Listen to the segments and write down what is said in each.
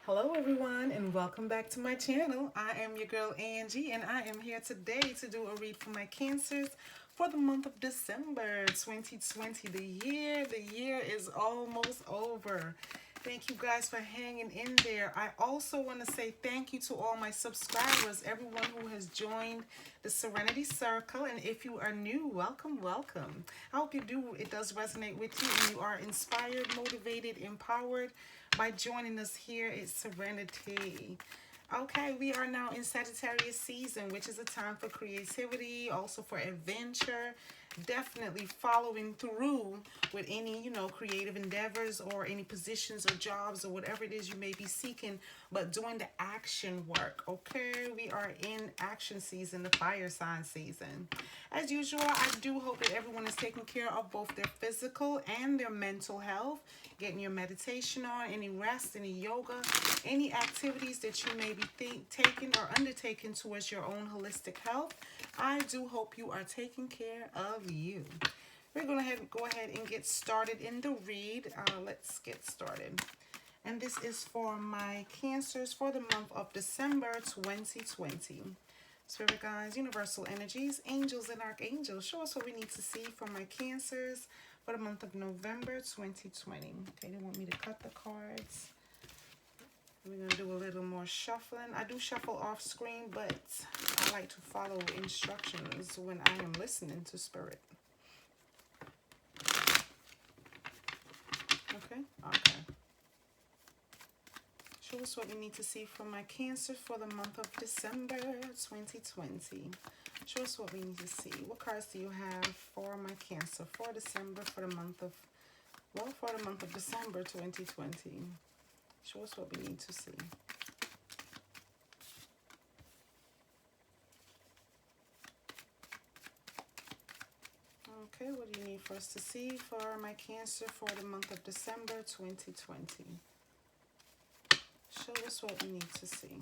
Hello everyone and welcome back to my channel. I am your girl Angie and I am here today to do a read for my Cancers for the month of December 2020. The year is almost over. Thank you guys for hanging in there. I also want to say thank you to all my subscribers, everyone who has joined the Serenity Circle. And if you are new, welcome, welcome. I hope it does resonate with you and you are inspired, motivated, empowered by joining us here at Serenity. Okay, we are now in Sagittarius season, which is a time for creativity, also for adventure, definitely following through with any, creative endeavors or any positions or jobs or whatever it is you may be seeking, but doing the action work. Okay, we are in action season, the fire sign season. As usual, I do hope that everyone is taking care of both their physical and their mental health, getting your meditation on, any rest, any yoga, any activities that you may be taking or undertaking towards your own holistic health. I do hope you are taking care of you. We're going to go ahead and get started in the read. Let's get started. And this is for my Cancers for the month of December 2020. Spirit guides, universal energies, angels and archangels, show us what we need to see for my Cancers for the month of November 2020. Okay, they want me to cut the cards. We're going to do a little more shuffling. I do shuffle off screen, but I like to follow instructions when I am listening to Spirit. Okay? Okay. Show us what we need to see from my Cancer for the month of December 2020. Show us what we need to see. What cards do you have for my Cancer for December, for the month of December 2020? Show us what we need to see. Okay, what do you need for us to see for my Cancer for the month of December 2020? Show us what we need to see.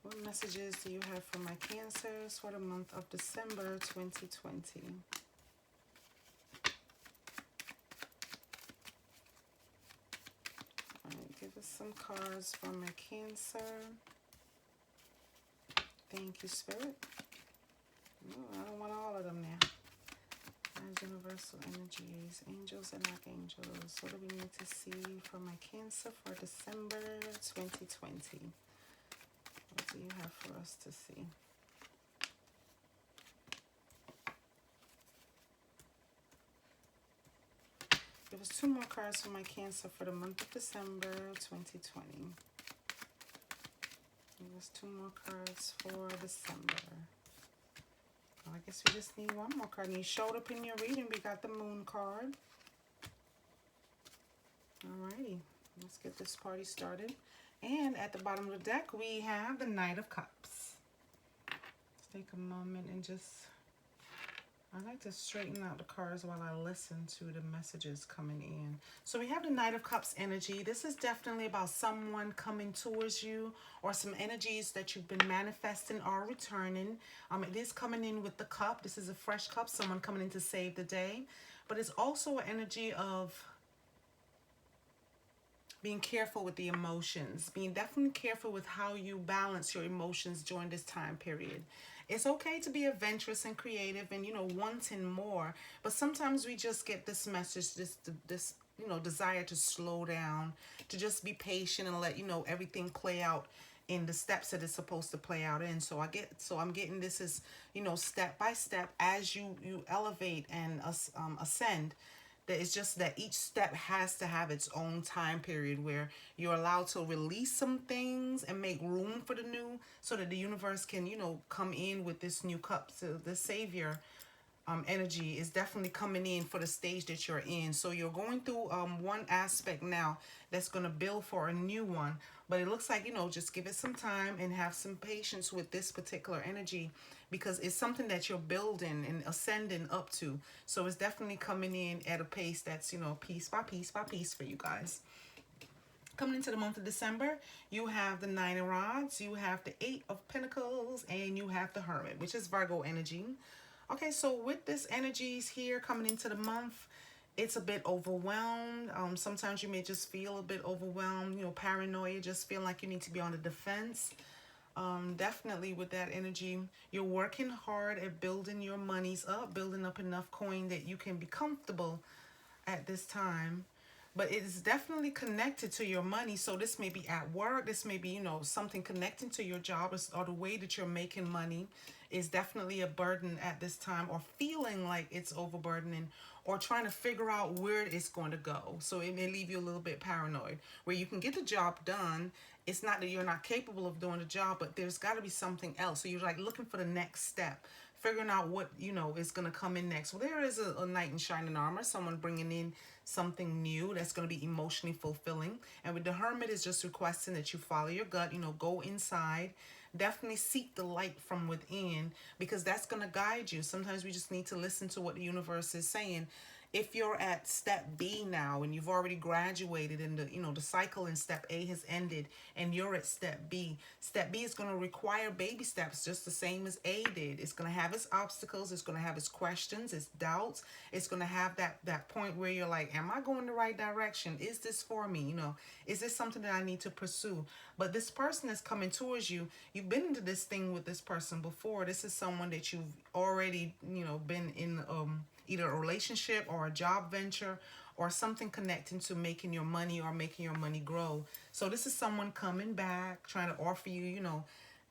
What messages do you have for my Cancers for the month of December 2020? All right, give us some cards for my Cancer. Thank you, Spirit. Oh, I don't want all of them now. Universal energies, angels and archangels. What do we need to see for my Cancer for December 2020? What do you have for us to see? Give us two more cards for my Cancer for the month of December 2020. Give us two more cards for December. I guess we just need one more card. And you showed up in your reading. We got the Moon card. Alrighty. Let's get this party started. And at the bottom of the deck, we have the Knight of Cups. Let's take a moment and I like to straighten out the cards while I listen to the messages coming in. So we have the Knight of Cups energy. This is definitely about someone coming towards you or some energies that you've been manifesting or returning. It is coming in with the cup. This is a fresh cup, someone coming in to save the day. But it's also an energy of being careful with the emotions, being definitely careful with how you balance your emotions during this time period. It's okay to be adventurous and creative and, wanting more. But sometimes we just get this message, this desire to slow down, to just be patient and let, everything play out in the steps that it's supposed to play out in. So I'm getting this as, step by step as you elevate and ascend. That it's just that each step has to have its own time period where you're allowed to release some things and make room for the new so that the universe can, come in with this new cup. So the savior energy is definitely coming in for the stage that you're in. So you're going through one aspect now that's going to build for a new one. But it looks like, just give it some time and have some patience with this particular energy because it's something that you're building and ascending up to. So it's definitely coming in at a pace that's, piece by piece by piece for you guys. Coming into the month of December, you have the Nine of Rods, you have the Eight of Pentacles, and you have the Hermit, which is Virgo energy. Okay, so with this energies here coming into the month, it's a bit overwhelmed. Sometimes you may just feel a bit overwhelmed, paranoia, just feel like you need to be on the defense. Definitely with that energy, you're working hard at building your monies up, building up enough coin that you can be comfortable at this time. But it is definitely connected to your money. So this may be at work, this may be, something connecting to your job, or the way that you're making money is definitely a burden at this time, or feeling like it's overburdening, or trying to figure out where it's going to go. So it may leave you a little bit paranoid. Where you can get the job done, it's not that you're not capable of doing the job, but there's got to be something else. So you're like looking for the next step, figuring out what is going to come in next. Well, there is a knight in shining armor, someone bringing in something new that's going to be emotionally fulfilling. And with the hermit, is just requesting that you follow your gut, go inside, definitely seek the light from within, because that's going to guide you. Sometimes we just need to listen to what the universe is saying. If you're at step B now and you've already graduated, and the cycle in step A has ended and you're at step B, step B is going to require baby steps, just the same as A did. It's going to have its obstacles, it's going to have its questions, its doubts. It's going to have that point where you're like, am I going the right direction? Is this for me? Is this something that I need to pursue? But this person is coming towards you. You've been into this thing with this person before. This is someone that you've already, been in either a relationship or a job venture, or something connecting to making your money or making your money grow. So this is someone coming back, trying to offer you,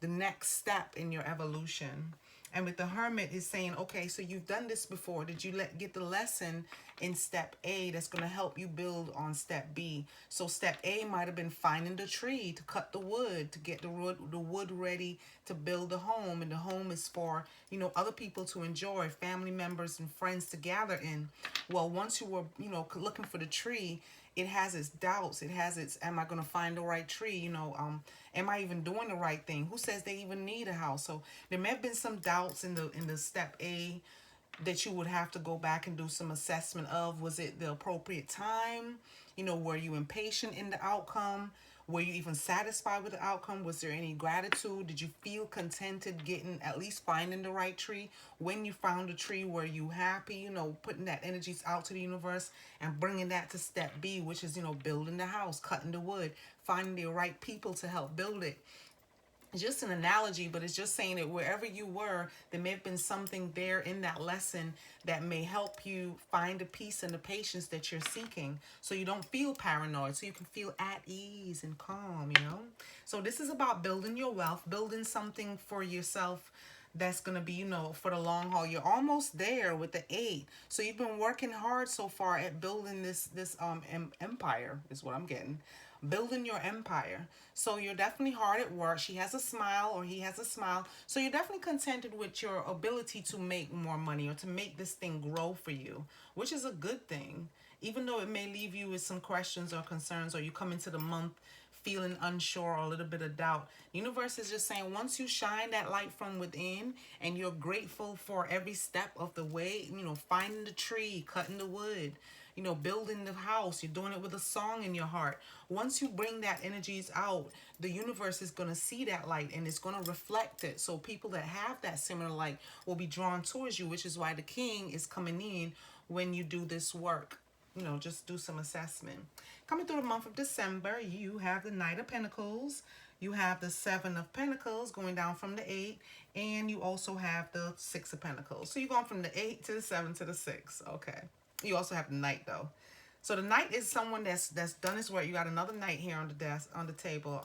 the next step in your evolution. And with the hermit is saying, okay, so you've done this before. Did you get the lesson in step A that's going to help you build on step B? So step A might have been finding the tree to cut the wood, to get the wood ready to build a home. And the home is for, other people to enjoy, family members and friends to gather in. Well, once you were, looking for the tree, it has its doubts. It has its, am I going to find the right tree? Am I even doing the right thing? Who says they even need a house? So there may have been some doubts in the step A that you would have to go back and do some assessment of. Was it the appropriate time? Were you impatient in the outcome? Were you even satisfied with the outcome? Was there any gratitude? Did you feel contented getting, at least finding the right tree? When you found a tree, were you happy? Putting that energies out to the universe and bringing that to step B, which is, building the house, cutting the wood, finding the right people to help build it. It's just an analogy, but it's just saying that wherever you were, there may have been something there in that lesson that may help you find the peace and the patience that you're seeking, so you don't feel paranoid, so you can feel at ease and calm. So this is about building your wealth, building something for yourself that's going to be, for the long haul. You're almost there with the 8. So you've been working hard so far at building this empire, is what I'm getting. Building your empire. So you're definitely hard at work. She has a smile, or he has a smile. So you're definitely contented with your ability to make more money, or to make this thing grow for you, which is a good thing. Even though it may leave you with some questions or concerns, or you come into the month feeling unsure or a little bit of doubt. The universe is just saying, once you shine that light from within and you're grateful for every step of the way, finding the tree, cutting the wood, building the house, you're doing it with a song in your heart. Once you bring that energies out, the universe is going to see that light and it's going to reflect it. So people that have that similar light will be drawn towards you, which is why the king is coming in when you do this work. Just do some assessment. Coming through the month of December, you have the Knight of Pentacles. You have the 7 of Pentacles going down from the 8. And you also have the 6 of Pentacles. So you're going from the 8 to the 7 to the 6. Okay. You also have the Knight, though. So the Knight is someone that's done his work. You got another Knight here on the desk, on the table.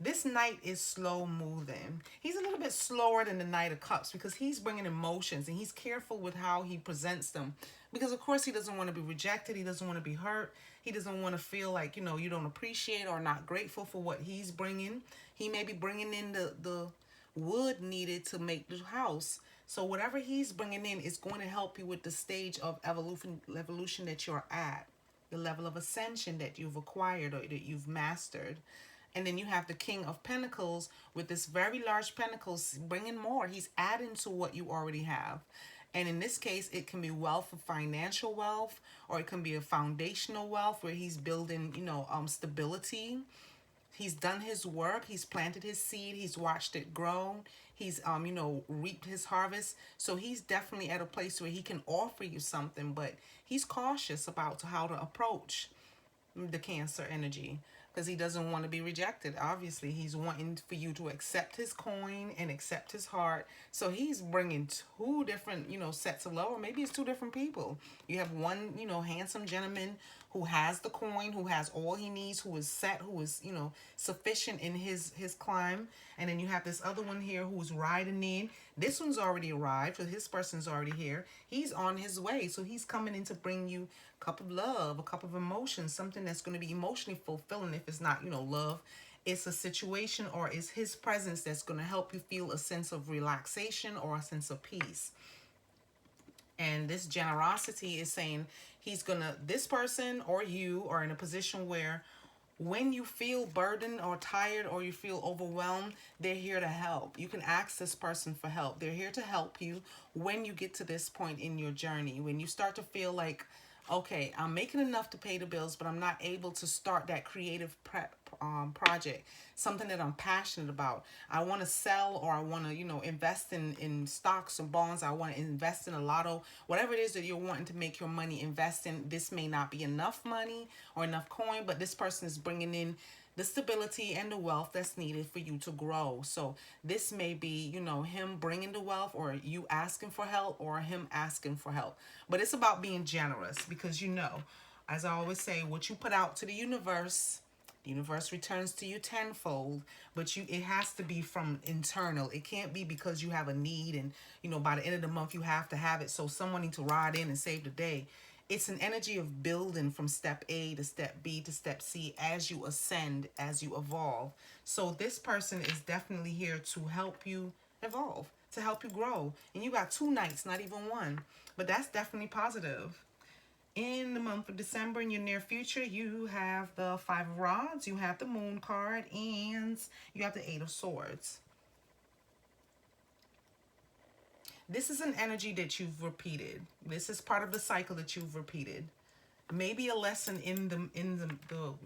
This Knight is slow moving. He's a little bit slower than the Knight of Cups, because he's bringing emotions and he's careful with how he presents them. Because, of course, he doesn't want to be rejected. He doesn't want to be hurt. He doesn't want to feel like, you don't appreciate or not grateful for what he's bringing. He may be bringing in the wood needed to make the house. So whatever he's bringing in is going to help you with the stage of evolution that you're at, the level of ascension that you've acquired or that you've mastered. And then you have the King of Pentacles with this very large pentacles bringing more. He's adding to what you already have. And in this case, it can be wealth of financial wealth, or it can be a foundational wealth where he's building, stability. He's done his work. He's planted his seed. He's watched it grow. He's reaped his harvest. So he's definitely at a place where he can offer you something, but he's cautious about how to approach the Cancer energy because he doesn't want to be rejected. Obviously, he's wanting for you to accept his coin and accept his heart. So he's bringing two different, sets of love, or maybe it's two different people. You have one, handsome gentleman who has the coin, who has all he needs, who is set, who is, sufficient in his climb. And then you have this other one here who's riding in. This one's already arrived, so his person's already here. He's on his way, so he's coming in to bring you a cup of love, a cup of emotion, something that's going to be emotionally fulfilling. If it's not, love, it's a situation or it's his presence that's going to help you feel a sense of relaxation or a sense of peace. And this generosity is saying this person or you are in a position where when you feel burdened or tired or you feel overwhelmed, they're here to help. You can ask this person for help. They're here to help you when you get to this point in your journey. When you start to feel like, okay, I'm making enough to pay the bills, but I'm not able to start that creative project, something that I'm passionate about. I want to sell, or I want to, invest in stocks and bonds. I want to invest in a lotto, whatever it is that you're wanting to make your money invest in. This may not be enough money or enough coin, but this person is bringing in the stability and the wealth that's needed for you to grow. So this may be, him bringing the wealth, or you asking for help, or him asking for help. But it's about being generous because, as I always say, what you put out to the universe returns to you tenfold. But it has to be from internal. It can't be because you have a need and, by the end of the month you have to have it, so someone needs to ride in and save the day. It's an energy of building from step A to step B to step C as you ascend, as you evolve. So this person is definitely here to help you evolve, to help you grow. And you got 2 nights, not even one. But that's definitely positive. In the month of December, in your near future, you have the 5 of Rods, you have the Moon card, and you have the 8 of Swords. This is an energy that you've repeated. This is part of the cycle that you've repeated. Maybe a lesson in the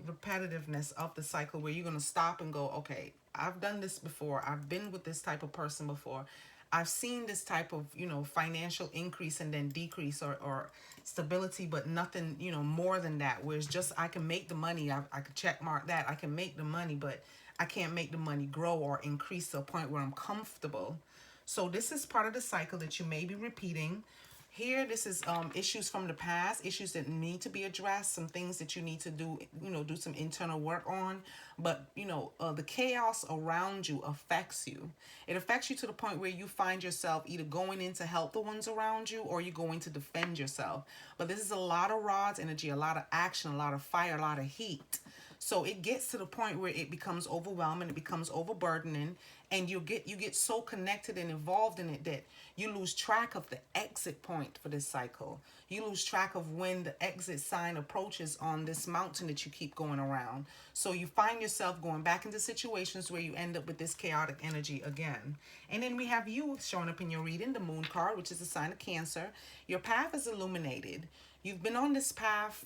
repetitiveness of the cycle where you're going to stop and go, okay, I've done this before. I've been with this type of person before. I've seen this type of, financial increase and then decrease, or stability, but nothing, more than that. Where it's just, I can make the money. I can check mark that. I can make the money, but I can't make the money grow or increase to a point where I'm comfortable. So this is part of the cycle that you may be repeating. Here, this is issues from the past, issues that need to be addressed, some things that you need to do, do some internal work on. But, the chaos around you affects you. It affects you to the point where you find yourself either going in to help the ones around you, or you're going to defend yourself. But this is a lot of rods energy, a lot of action, a lot of fire, a lot of heat. So it gets to the point where it becomes overwhelming, it becomes overburdening, and you get so connected and involved in it that you lose track of the exit point for this cycle. You lose track of when the exit sign approaches on this mountain that you keep going around. So you find yourself going back into situations where you end up with this chaotic energy again. And then we have you showing up in your reading, the Moon card, which is a sign of Cancer. Your path is illuminated. You've been on this path.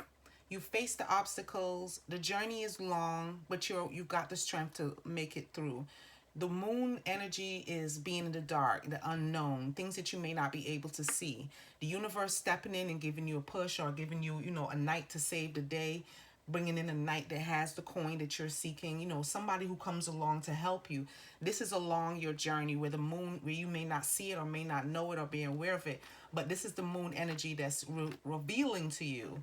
You face the obstacles. The journey is long, but you've got the strength to make it through. The moon energy is being in the dark, the unknown, things that you may not be able to see. The universe stepping in and giving you a push, or giving you, a knight to save the day, bringing in a knight that has the coin that you're seeking, somebody who comes along to help you. This is along your journey where the moon, where you may not see it or may not know it or be aware of it, but this is the moon energy that's revealing to you,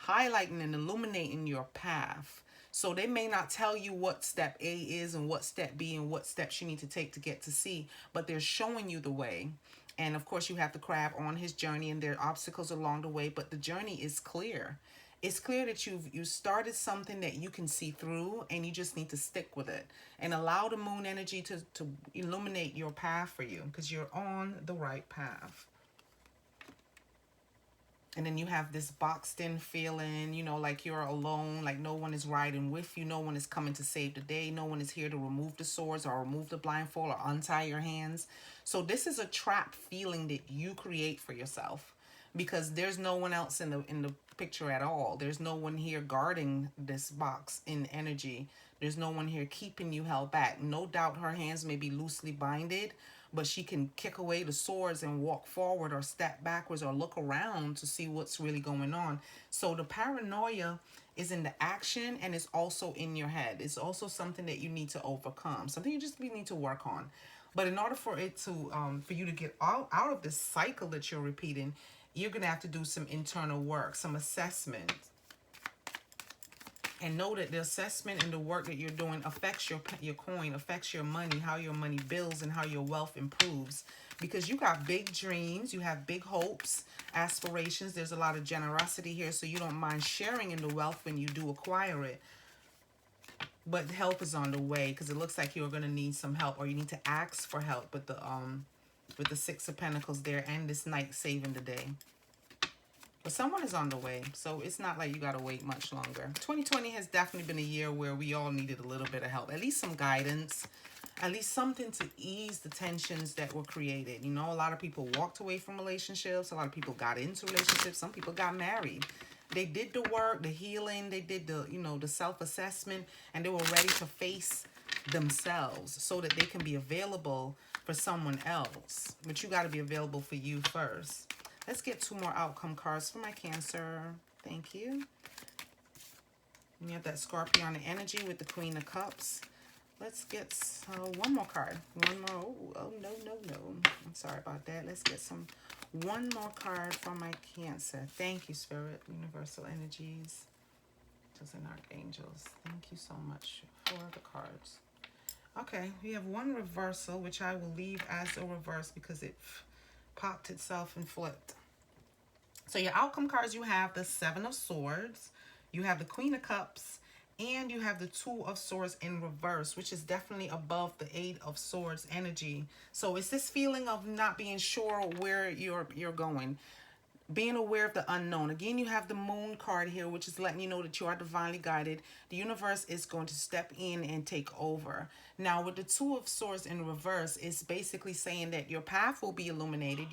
highlighting and illuminating your path. So they may not tell you what step A is and what step B and what steps you need to take to get to C, but they're showing you the way. And of course you have the crab on his journey, and there are obstacles along the way, but the journey is clear. It's clear that you started something that you can see through, and you just need to stick with it and allow the moon energy to illuminate your path for you, because you're on the right path. And then you have this boxed in feeling, like you're alone, like no one is riding with you. No one is coming to save the day. No one is here to remove the swords or remove the blindfold or untie your hands. So this is a trap feeling that you create for yourself. because there's no one else in the picture at all. There's no one here guarding this box in energy. There's no one here keeping you held back. No doubt her hands may be loosely binded, but she can kick away the swords and walk forward or step backwards or look around to see what's really going on. So the paranoia is in the action, and it's also in your head. It's also something that you need to overcome, something you just need to work on. But in order for it to for you to get out of this cycle that you're repeating, you're gonna have to do some internal work, some assessment, and know that the assessment and the work that you're doing affects your coin, affects your money, how your money builds, and how your wealth improves. Because you got big dreams, you have big hopes, aspirations. There's a lot of generosity here, so you don't mind sharing in the wealth when you do acquire it. But help is on the way, because it looks like you're going to need some help, or you need to ask for help with the Six of Pentacles there, and this Knight saving the day. But someone is on the way, so it's not like you got to wait much longer. 2020 has definitely been a year where we all needed a little bit of help, at least some guidance, at least something to ease the tensions that were created. You know, a lot of people walked away from relationships. A lot of people got into relationships. Some people got married. They did the work, the healing. They did the, you know, the self-assessment, and they were ready to face themselves so that they can be available for someone else. But you got to be available for you first. Let's get 2 more outcome cards for my Cancer. Thank you. And you have that Scorpion energy with the Queen of Cups. Let's get one more card. One more. Oh, no, no, no. I'm sorry about that. Let's get one more card for my Cancer. Thank you, Spirit, Universal Energies, Angels and Archangels. Thank you so much for the cards. Okay, we have one reversal, which I will leave as a reverse because it popped itself and flipped. So your outcome cards, you have the Seven of Swords, you have the Queen of Cups, and you have the Two of Swords in reverse, which is definitely above the Eight of Swords energy. So it's this feeling of not being sure where you're going, being aware of the unknown. Again, you have the Moon card here, which is letting you know that you are divinely guided. The universe is going to step in and take over. Now, with the Two of Swords in reverse, it's basically saying that your path will be illuminated.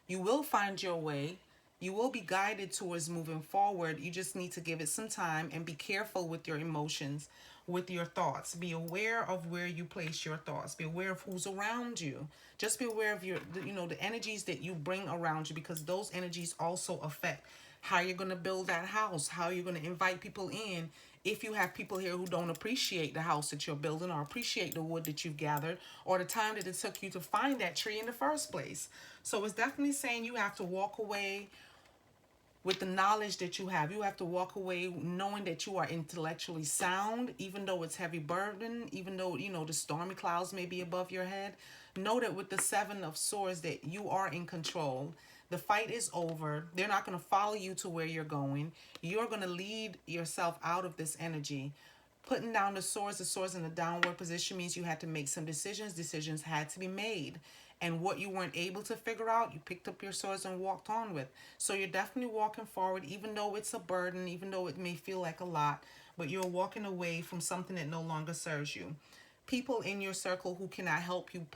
You will find your way. You will be guided towards moving forward. You just need to give it some time and be careful with your emotions, with your thoughts. Be aware of where you place your thoughts. Be aware of who's around you. Just be aware of the energies that you bring around you, because those energies also affect how you're going to build that house, how you're going to invite people in. If you have people here who don't appreciate the house that you're building, or appreciate the wood that you've gathered, or the time that it took you to find that tree in the first place. So it's definitely saying you have to walk away with the knowledge that you have. You have to walk away knowing that you are intellectually sound, even though it's heavy burden, even though, the stormy clouds may be above your head. Know that with the Seven of Swords that you are in control. The fight is over. They're not going to follow you to where you're going. You're going to lead yourself out of this energy. Putting down the swords in a downward position means you had to make some decisions. Decisions had to be made. And what you weren't able to figure out, you picked up your swords and walked on with. So you're definitely walking forward, even though it's a burden, even though it may feel like a lot, but you're walking away from something that no longer serves you. People in your circle who cannot help you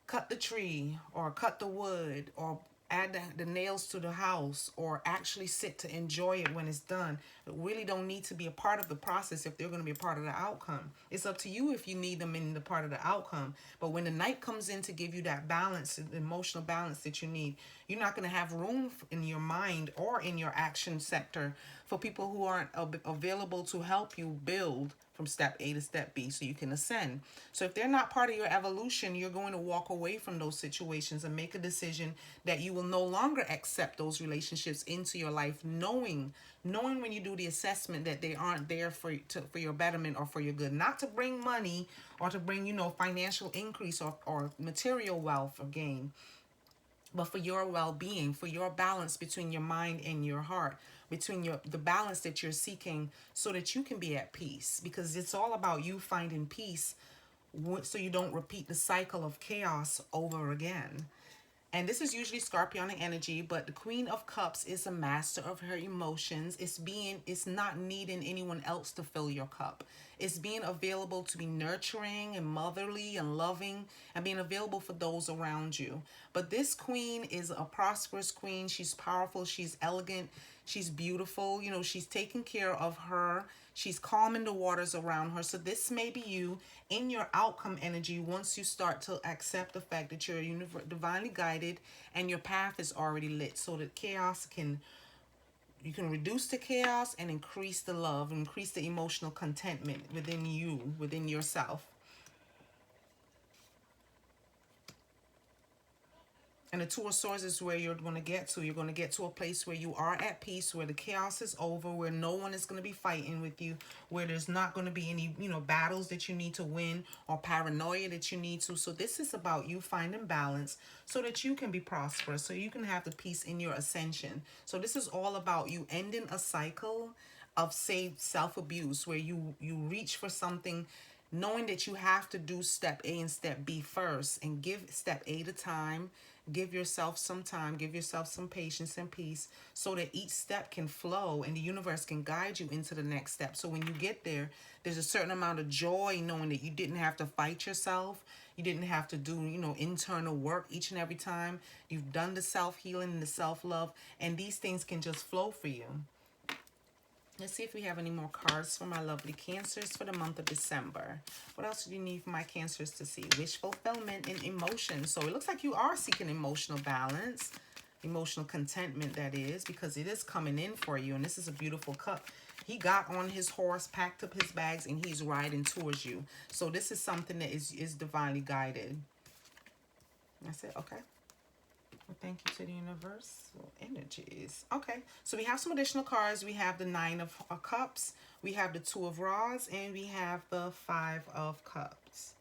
cut the tree or cut the wood or add the nails to the house or actually sit to enjoy it when it's done, but really don't need to be a part of the process if they're going to be a part of the outcome. It's up to you if you need them in the part of the outcome. But when the Knight comes in to give you that balance, the emotional balance that you need, you're not going to have room in your mind or in your action sector for people who aren't available to help you build from step A to step B so you can ascend. So if they're not part of your evolution, you're going to walk away from those situations and make a decision that you will no longer accept those relationships into your life, knowing when you do the assessment that they aren't there for your betterment or for your good, not to bring money or to bring, financial increase or material wealth or gain, but for your well-being, for your balance between your mind and your heart, between the balance that you're seeking so that you can be at peace, because it's all about you finding peace so you don't repeat the cycle of chaos over again. And this is usually Scorpionic energy, but the Queen of Cups is a master of her emotions. It's not needing anyone else to fill your cup. It's being available to be nurturing and motherly and loving and being available for those around you. But this queen is a prosperous queen. She's powerful, she's elegant, she's beautiful. You know, she's taking care of her. She's calming the waters around her. So this may be you in your outcome energy once you start to accept the fact that you're divinely guided and your path is already lit, so that you can reduce the chaos and increase the love, increase the emotional contentment within you, within yourself. And the Two of Swords is where you're going to get to. You're going to get to a place where you are at peace, where the chaos is over, where no one is going to be fighting with you, where there's not going to be any, battles that you need to win or paranoia that you need to. So this is about you finding balance so that you can be prosperous, so you can have the peace in your ascension. So this is all about you ending a cycle of, say, self-abuse, where you reach for something knowing that you have to do step A and step B first, and give step A the time. Give yourself some time, give yourself some patience and peace, so that each step can flow and the universe can guide you into the next step. So when you get there, there's a certain amount of joy knowing that you didn't have to fight yourself. You didn't have to do, internal work each and every time. You've done the self-healing and the self-love, and these things can just flow for you. Let's see if we have any more cards for my lovely Cancers for the month of December. What else do you need for my Cancers to see? Wish fulfillment and emotion. So it looks like you are seeking emotional balance, emotional contentment, that is, because it is coming in for you. And this is a beautiful cup. He got on his horse, packed up his bags, and he's riding towards you. So this is something that is divinely guided. That's it. Okay. Well, thank you to the universal energies. Okay, so we have some additional cards. We have the Nine of Cups, we have the Two of Rods, and we have the Five of Cups.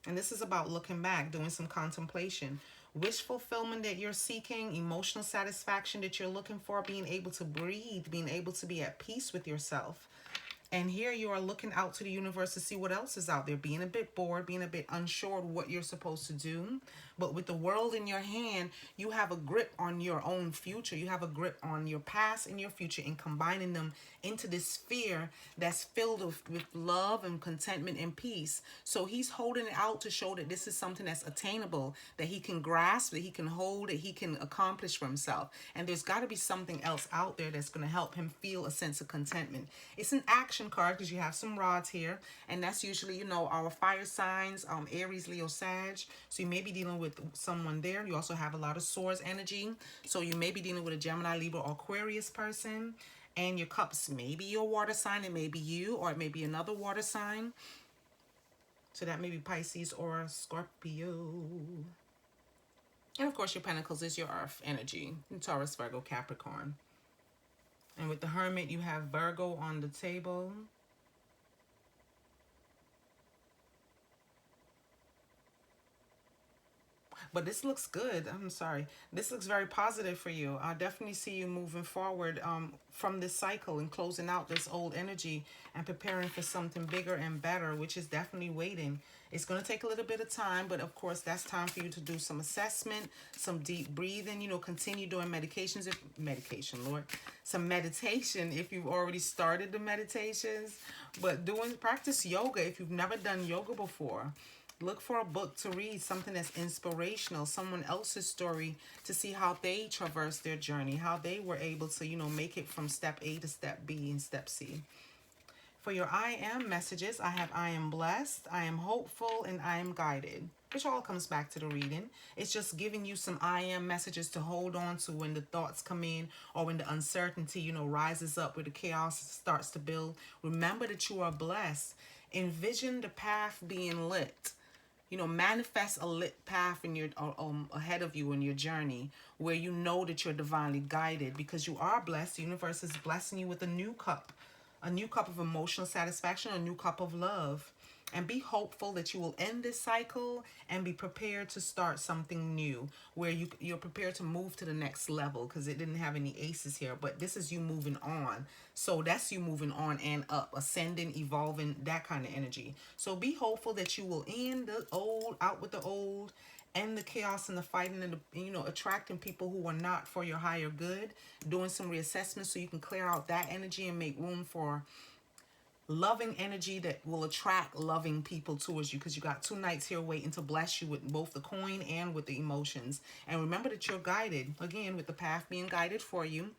And this is about looking back, doing some contemplation. Wish fulfillment that you're seeking, emotional satisfaction that you're looking for, being able to breathe, being able to be at peace with yourself. And here you are looking out to the universe to see what else is out there, being a bit bored, being a bit unsure of what you're supposed to do. But with the world in your hand, you have a grip on your own future. You have a grip on your past and your future, and combining them into this sphere that's filled with love and contentment and peace. So he's holding it out to show that this is something that's attainable, that he can grasp, that he can hold, that he can accomplish for himself. And there's got to be something else out there that's going to help him feel a sense of contentment. It's an action card because you have some rods here, and that's usually, our fire signs, Aries, Leo, Sag. So you may be dealing with someone there. You also have a lot of swords energy, so you may be dealing with a Gemini, Libra, or Aquarius person. And your cups may be your water sign, it may be you, or it may be another water sign. So that may be Pisces or Scorpio. And of course your Pentacles is your earth energy, Taurus, Virgo, Capricorn. And with the Hermit, you have Virgo on the table. But this looks good. I'm sorry. This looks very positive for you. I definitely see you moving forward from this cycle and closing out this old energy and preparing for something bigger and better, which is definitely waiting. It's going to take a little bit of time, but of course, that's time for you to do some assessment, some deep breathing, continue doing some meditation if you've already started the meditations, but practice yoga if you've never done yoga before. Look for a book to read, something that's inspirational, someone else's story, to see how they traversed their journey, how they were able to, make it from step A to step B and step C. For your I am messages, I have I am blessed, I am hopeful, and I am guided, which all comes back to the reading. It's just giving you some I am messages to hold on to when the thoughts come in, or when the uncertainty, rises up, where the chaos starts to build. Remember that you are blessed. Envision the path being lit. Manifest a lit path in your ahead of you in your journey, where you know that you're divinely guided, because you are blessed. The universe is blessing you with a new cup of emotional satisfaction, a new cup of love. And be hopeful that you will end this cycle and be prepared to start something new where you're prepared to move to the next level, because it didn't have any aces here, but this is you moving on. So that's you moving on and up, ascending, evolving, that kind of energy. So be hopeful that you will end the old, out with the old, and the chaos and the fighting, and the, attracting people who are not for your higher good, doing some reassessment so you can clear out that energy and make room for loving energy that will attract loving people towards you, because you got 2 nights here waiting to bless you with both the coin and with the emotions. And remember that you're guided, again, with the path being guided for you.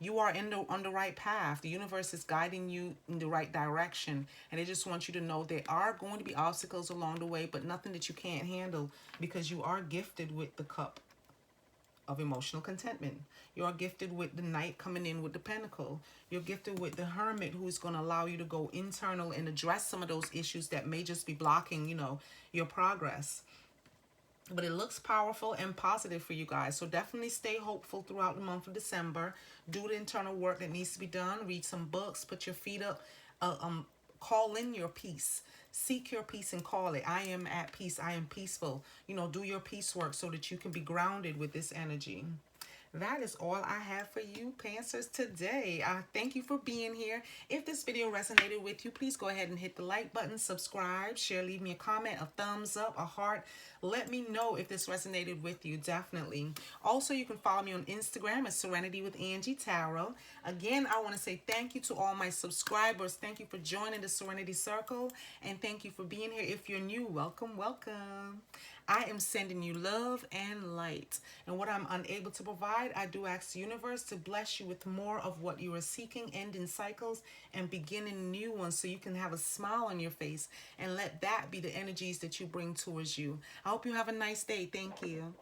You are on the right path. The universe is guiding you in the right direction, and it just wants you to know there are going to be obstacles along the way, but nothing that you can't handle, because you are gifted with the cup of emotional contentment. You're gifted with the knight coming in with the pentacle. You're gifted with the hermit, who's going to allow you to go internal and address some of those issues that may just be blocking, your progress. But it looks powerful and positive for you guys. So definitely stay hopeful throughout the month of December. Do the internal work that needs to be done. Read some books. Put your feet up. Call in your peace. Seek your peace and call it. I am at peace. I am peaceful. Do your peace work so that you can be grounded with this energy. That is all I have for you, Cancers, today. I thank you for being here. If this video resonated with you, please go ahead and hit the like button, subscribe, share, leave me a comment, a thumbs up, a heart. Let me know if this resonated with you, definitely. Also, you can follow me on Instagram at Serenity with Angie Tarot. Again, I want to say thank you to all my subscribers. Thank you for joining the Serenity Circle, and thank you for being here. If you're new, welcome, welcome. I am sending you love and light. And what I'm unable to provide, I do ask the universe to bless you with more of what you are seeking, ending cycles and beginning new ones, so you can have a smile on your face, and let that be the energies that you bring towards you. I hope you have a nice day. Thank you.